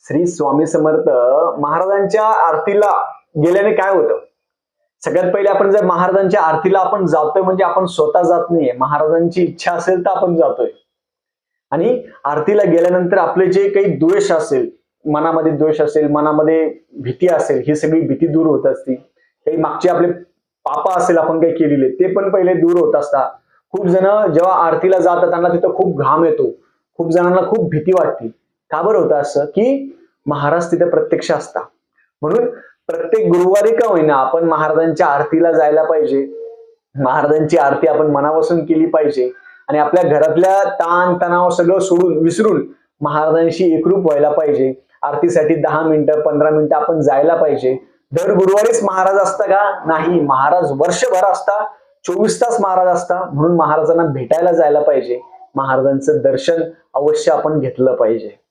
श्री स्वामी समर्थ महाराजांच्या आरतीला गेल्याने काय होतं? सगळ्यात पहिले आपण जर महाराजांच्या आरतीला आपण जातोय म्हणजे आपण स्वतः जात नाहीये, महाराजांची इच्छा असेल तर आपण जातोय. आणि आरतीला गेल्यानंतर आपले जे काही द्वेष असेल, मनामध्ये द्वेष असेल, मनामध्ये भीती असेल, ही सगळी भीती दूर होत असते. काही मागचे आपले पाप असेल आपण काही केलेले ते पण पहिले दूर होत असतात. खूप जण जेव्हा आरतीला जातात त्यांना तिथं खूप घाम येतो, खूप जणांना खूप भीती वाटते. का बरं होतं असं? की महाराज तिथे प्रत्यक्ष असतात. म्हणून प्रत्येक गुरुवारी का होईना आपण महाराजांच्या आरतीला जायला पाहिजे. महाराजांची आरती आपण मनापासून केली पाहिजे आणि आपल्या घरातल्या ताण तणाव सगळं सोडून विसरून महाराजांशी एकरूप व्हायला पाहिजे. आरतीसाठी 10 मिनिटं 15 मिनिटं आपण जायला पाहिजे. दर गुरुवारीच महाराज असता का? नाही, महाराज वर्षभर असता, 24 तास महाराज असता. म्हणून महाराजांना भेटायला जायला पाहिजे. महाराजांचं दर्शन अवश्य आपण घेतलं पाहिजे.